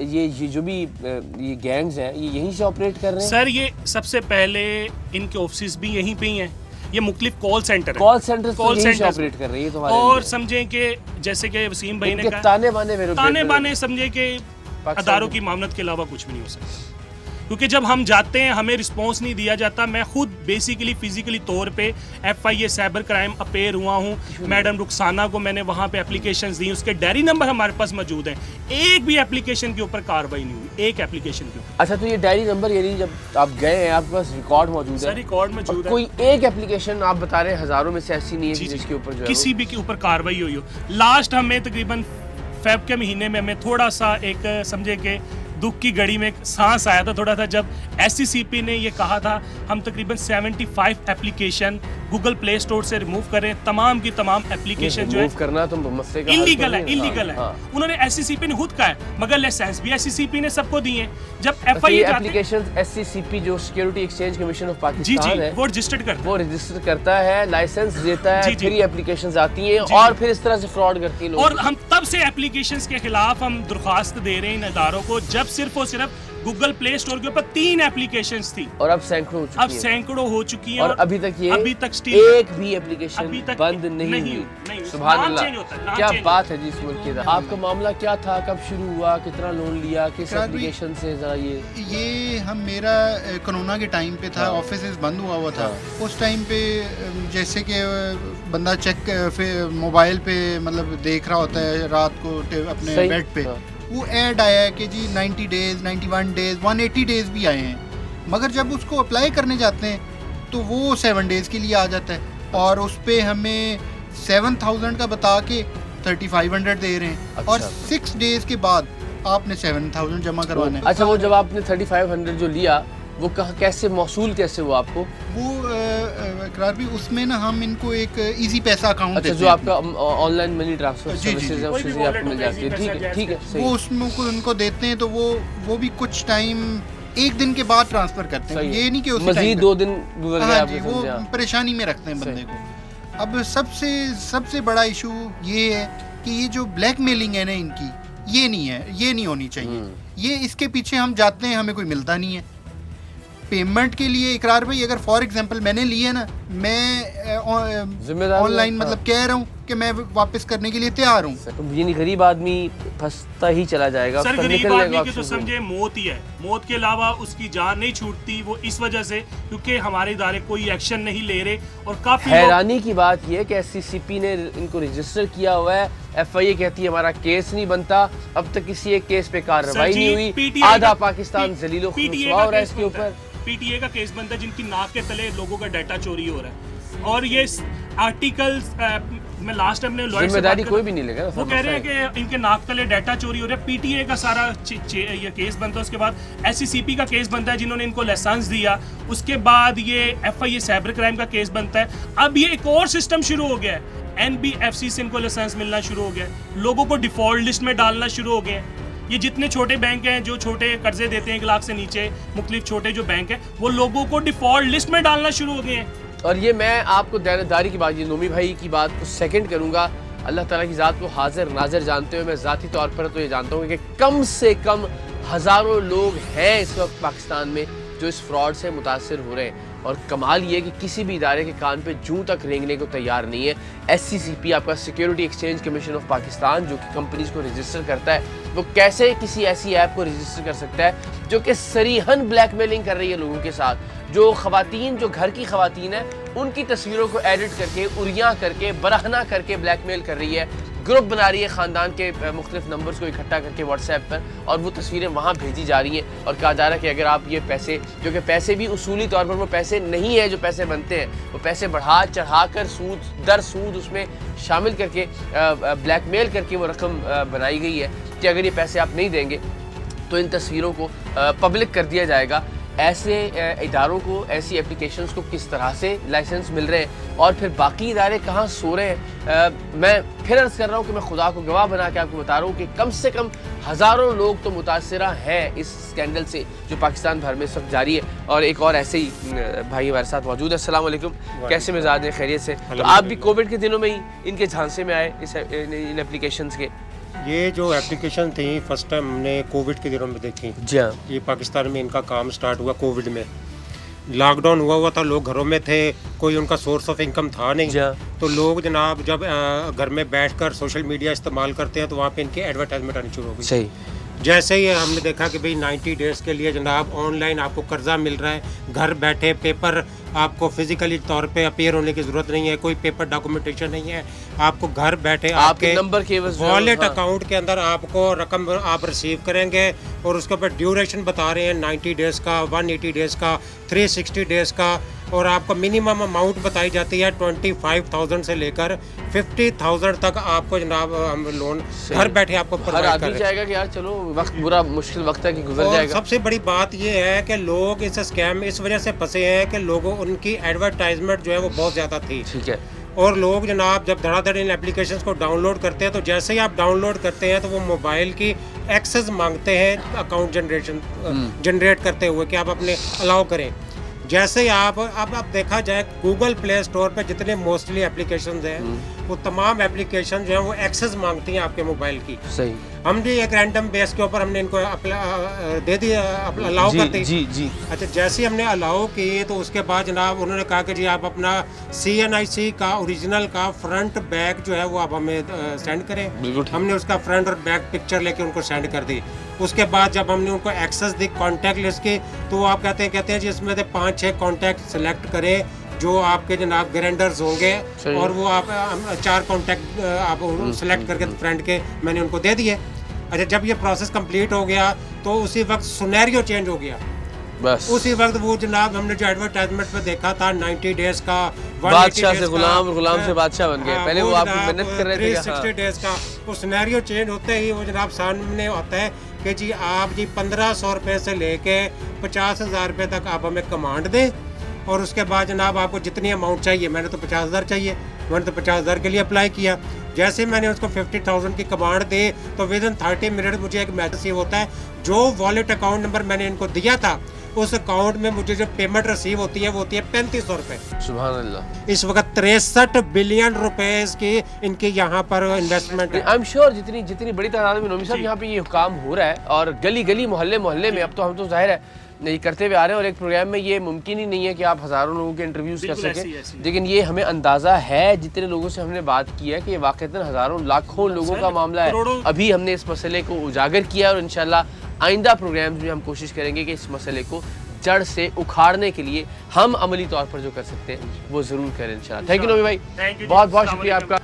ये जो भी ये गैंग्स हैं ये यहीं से ऑपरेट कर रहे हैं? सर ये सबसे पहले इनके ऑफिस भी यहीं पे ही हैं। ये मुख्तलिफ कॉल सेंटर है, कॉल सेंटर ऑपरेट कर रही है तो और समझे कि जैसे कि वसीम भाई ने कहा ताने बाने समझे कि अदारों की मामलत के अलावा कुछ भी नहीं हो सकता, क्योंकि जब हम जाते हैं हमें रिस्पांस नहीं दिया जाता। मैं खुद बेसिकली फिजिकली तौर पे FIA साइबर क्राइम अपेयर हुआ हूँ। मैडम रुखसाना को मैंने वहाँ पे एप्लीकेशंस दी, उसके डायरी नंबर हमारे पास मौजूद हैं। एक भी एप्लीकेशन के ऊपर कार्रवाई नहीं हुई, एक एप्लीकेशन के ऊपर। अच्छा, तो ये डायरी नंबर यानी जब आप गए हैं आपके पास रिकॉर्ड मौजूद है? रिकॉर्ड मौजूद है। कोई एक एप्लीकेशन आप बता रहे हैं हजारों में से ऐसी नहीं है जिसके ऊपर जो किसी भी के ऊपर कार्रवाई हुई हो। लास्ट हमें तकरीबन फेब के महीने में हमें थोड़ा सा एक समझे कि दुख की घड़ी में सांस आया था थोड़ा था, जब SCCP ने ये कहा था हम तकरीबन 75 एप्लीकेशन गूगल प्ले स्टोर से रिमूव करें। तमाम की तमाम एप्लीकेशन जो है करना तो मसले का इलीगल है, इलीगल है। उन्होंने SCCP ने खुद कहा है, मगर लाइसेंस भी SCCP ने सबको दिए। जब FIA एप्लीकेशन SCCP जो security exchange commission of Pakistan है वो रजिस्टर करता है, लाइसेंस देता है, फिर ये एप्लीकेशंस आती हैं और फिर इस तरह से फ्रॉड करती हैं लोग। और हम तब से एप्लीकेशंस के खिलाफ हम दरख्वास्त दे रहे हैं इन इदारों को, जब सिर्फ और सिर्फ गूगल प्ले स्टोर के ऊपर 3 एप्लीकेशंस थी और अब सैकड़ों हो चुकी हैं और अभी तक एक भी एप्लीकेशन बंद नहीं हुई। सुभान अल्लाह, क्या बात है जी इस मुल्क की। आपका मामला क्या था, कब शुरू हुआ, कितना लोन लिया, किस एप्लीकेशन से? जरा ये हम मेरा कोरोना के टाइम पे था, ऑफिस बंद हुआ था। उस टाइम पे जैसे कि बंदा चेक मोबाइल पे मतलब देख रहा होता है रात को अपने बेड पे, वो ऐड आया है कि जी 90 डेज, 91 डेज, 180 डेज भी आए हैं, मगर जब उसको अप्लाई करने जाते हैं तो वो 7 डेज के लिए आ जाता है और उस पर हमें 7000 का बता के 3500 दे रहे हैं। अच्छा। और 6 डेज के बाद आपने 7000 जमा करवाना है। अच्छा, वो जब आपने 3500 जो लिया वो कैसे मौसूल कैसे हुआ आपको? वो इकरार भी उसमें ना हम इनको एक इजी पैसा अकाउंट देते हैं। जो आपका ऑनलाइन मनी ट्रांसफर सर्विसेज है उससे आपको मिल जाती है। ठीक है, ठीक है। वो उसमें उनको देते हैं तो वो भी कुछ टाइम एक दिन के बाद ट्रांसफर करते हैं। ये नहीं कि उसी मजीद 2 दिन गुजर गया, वो परेशानी में रखते हैं बंदे को। अब सबसे बड़ा इशू ये है कि ये जो ब्लैकमेलिंग है ना इनकी, ये नहीं होनी चाहिए। ये इसके पीछे हम जाते हैं, हमें कोई मिलता नहीं है पेमेंट के लिए। इकरार भाई अगर फॉर एग्जांपल मैंने लिए ना, मैं ऑनलाइन मतलब कह रहा हूँ कि मैं वापस करने के लिए तैयार हूँ, तो यानी गरीब आदमी फंसता ही चला जाएगा। सर गरीब आदमी की तो समझे मौत ही है, मौत के अलावा उसकी जान नहीं छूटती। वो इस वजह से क्योंकि हमारे इदारे कोई एक्शन नहीं ले रहे। और काफी हैरानी की बात यह कि SCCP ने इनको रजिस्टर किया हुआ है, FIA कहती है हमारा केस नहीं बनता, अब तक किसी एक केस पे कार्रवाई नहीं हुई। आधा पाकिस्तान जलीलो खुशवा हो रहा है इसके ऊपर। PTA का केस बनता है जिनकी नाक के तले लोगों का डाटा चोरी हो रहा है। और ये आर्टिकल्स मैं लास्ट टाइम जिम्मेदारी कोई भी नहीं लेगा, वो कह रहे हैं कि इनके नाक तले डाटा चोरी हो रहा है। PTA का सारा ये केस बनता है, उसके बाद SCCP का केस बनता है जिन्होंने इनको लाइसेंस दिया, उसके बाद ये FIA साइबर क्राइम का केस बनता है। अब ये एक और सिस्टम शुरू हो गया है, NBFC से इनको लाइसेंस मिलना शुरू हो गया है, लोगों को डिफॉल्ट लिस्ट में डालना शुरू हो गए हैं। ये जितने छोटे बैंक हैं जो छोटे कर्जे देते हैं 1 लाख से नीचे, मुख्तलिफ छोटे जो बैंक हैं वो लोगों को डिफॉल्ट लिस्ट में डालना शुरू हो गए हैं। और ये मैं आपको दायरेदारी की बात, ये नोमी भाई की बात को सेकंड करूंगा। अल्लाह ताला की ज़ात को हाजिर नाजिर जानते हुए मैं ज़ाती तौर पर तो ये जानता हूँ कि कम से कम हज़ारों लोग हैं इस वक्त पाकिस्तान में जो इस फ्रॉड से मुतासर हो रहे हैं। और कमाल ये कि किसी भी इदारे के कान पे जूं तक रेंगने को तैयार नहीं है। SCCP आपका security exchange commission of Pakistan जो कि कंपनीज को रजिस्टर करता है, वो कैसे किसी ऐसी ऐप को रजिस्टर कर सकता है जो कि सरीहन ब्लैकमेलिंग कर रही है लोगों के साथ। जो खवातीन जो घर की खवातीन है उनकी तस्वीरों को एडिट करके, उरियाँ करके, बराहना करके ब्लैकमेल कर रही है, ग्रुप बना रही है ख़ानदान के मुख्तलिफ नंबर्स को इकट्ठा करके व्हाट्सएप पर, और वो तस्वीरें वहाँ भेजी जा रही हैं और कहा जा रहा है कि अगर आप ये पैसे, जो कि पैसे भी उसूली तौर पर वो पैसे नहीं है जो पैसे बनते हैं, वो पैसे बढ़ा चढ़ा कर सूद दर सूद उसमें शामिल करके ब्लैकमेल करके वो रकम बनाई गई है कि अगर ये पैसे आप नहीं देंगे तो इन तस्वीरों को पब्लिक कर दिया जाएगा। ऐसे इदारों को, ऐसी एप्लीकेशंस को किस तरह से लाइसेंस मिल रहे हैं और फिर बाकी इदारे कहाँ सो रहे हैं। मैं फिर अर्ज़ कर रहा हूँ कि मैं खुदा को गवाह बना के आपको बता रहा हूँ कि कम से कम हज़ारों लोग तो मुतासरा हैं इस स्कैंडल से जो पाकिस्तान भर में इस वक्त जारी है। और एक और ऐसे ही भाई हमारे साथ मौजूद है। अस्सलाम वालेकुम, कैसे मिजाज हैं, खैरियत से? तो आप भी कोविड के दिनों में ही इनके झांसे में आए इन एप्लीकेशंस के? ये जो एप्लीकेशन थी फर्स्ट टाइम हमने कोविड के दिनों में देखी। जी हाँ। ये पाकिस्तान में इनका काम स्टार्ट हुआ कोविड में। लॉकडाउन हुआ था, लोग घरों में थे, कोई उनका सोर्स ऑफ इनकम था नहीं। जी हाँ। तो लोग जनाब जब घर में बैठकर सोशल मीडिया इस्तेमाल करते हैं तो वहाँ पे इनकी एडवर्टाइजमेंट आनी शुरू हो गई। सही। जैसे ही हमने देखा कि भाई 90 डेज़ के लिए जनाब ऑनलाइन आपको कर्जा मिल रहा है, घर बैठे, पेपर आपको फिजिकली तौर पे अपीयर होने की ज़रूरत नहीं है, कोई पेपर डॉक्यूमेंटेशन नहीं है, आपको घर बैठे आपके नंबर के वॉलेट अकाउंट के अंदर आपको रकम आप रिसीव करेंगे और उसके ऊपर ड्यूरेशन बता रहे हैं 90 डेज़ का, 180 डेज़ का, 360 डेज़ का, और आपको मिनिमम अमाउंट बताई जाती है 25,000 से लेकर 50,000 तक आपको जनाब हम लोन घर बैठे आपको हर प्रोवाइड आदमी करें। चाहेगा कि यार चलो वक्त बुरा मुश्किल वक्त है कि गुजर और जाएगा। सबसे बड़ी बात ये है कि लोग इस स्कैम इस वजह से फंसे हैं कि लोगों उनकी एडवर्टाइजमेंट जो है वो बहुत ज़्यादा थी, ठीक है। और लोग जनाब जब धड़ाधड़ इन एप्लीकेशंस को डाउनलोड करते हैं तो जैसे ही आप डाउनलोड करते हैं तो वो मोबाइल की एक्सेस मांगते हैं अकाउंट जनरेट करते हुए कि आप अपने अलाउ करें। जैसे ही आप अब देखा जाए गूगल प्ले स्टोर पे जितने मोस्टली एप्लीकेशंस हैं वो तमाम एप्लीकेशन जो है वो एक्सेस मांगती हैं आपके मोबाइल की। सही। हम भी एक रैंडम बेस के ऊपर हमने इनको दे दिया, अलाउ कर दी। जी जी। अच्छा, जैसे हमने अलाउ किए तो उसके बाद जनाब उन्होंने कहा कि जी आप अपना CNIC का ओरिजिनल का फ्रंट बैक जो है वो आप हमें सेंड करें। बिल्कुल। हमने उसका फ्रंट और बैक पिक्चर लेके उनको सेंड कर दी। उसके बाद जब हमने उनको एक्सेस दी कॉन्टैक्ट लिस्ट की तो वो आप कहते हैं जी इसमें से 5-6 कॉन्टैक्ट सेलेक्ट करें जो आपके जनाब ग्रैंडर्स होंगे, और वो आप 4 कॉन्टैक्ट आप सेलेक्ट करके फ्रेंड के मैंने उनको दे दिए। अच्छा, जब ये प्रोसेस कंप्लीट हो गया तो उसी वक्त सिनेरियो चेंज हो गया। बस उसी वक्त वो जनाब हमने जो एडवर्टाइजमेंट पे देखा था 90 डेज का, 180 बादशाह से days गुलाम और का, गुलाम से बादशाह बन गए। हाँ, पहले वो आपकी जनाब मेहनत कर रहे थे। 360 डेज का वो सिनेरियो चेंज होते ही वो जनाब सामने होता है कि जी आप जी 1500 रुपये से लेके 50,000 रुपये तक आप हमें कमांड दें, और उसके बाद जनाब आपको जितनी अमाउंट चाहिए, मैंने तो 50,000 चाहिए, मैंने तो 50,000 के लिए अप्लाई किया। जैसे मैंने उसको 50,000 की कमांड दी तो विद इन 30 मिनट मुझे एक मैसेज ये होता है जो वॉलेट अकाउंट नंबर मैंने इनको दिया था उस अकाउंट में मुझे जो पेमेंट रिसीव होती है वो होती है 3500 रुपये। सुभान अल्लाह। इस वक्त 63 बिलियन रुपए की इनकी यहाँ पर इन्वेस्टमेंट है। आई एम श्योर जितनी बड़ी तादाद में नोमी साहब यहाँ पे ये काम हो रहा है, और गली गली मोहल्ले मोहल्ले में अब तो हम तो जाहिर है ये करते हुए आ रहे हैं, और एक प्रोग्राम में ये मुमकिन ही नहीं है कि आप हज़ारों लोगों के इंटरव्यूज़ कर सकें, लेकिन ये हमें अंदाज़ा है जितने लोगों से हमने बात की है कि ये वाक़तन हज़ारों लाखों लोगों का मामला है। अभी हमने इस मसले को उजागर किया और इंशाल्लाह आइंदा प्रोग्राम्स में हम कोशिश करेंगे कि इस मसले को जड़ से उखाड़ने के लिए हम अमली तौर पर जो कर सकते हैं वो ज़रूर करें इंशाल्लाह। थैंक यू नोमी भाई, बहुत बहुत शुक्रिया आपका।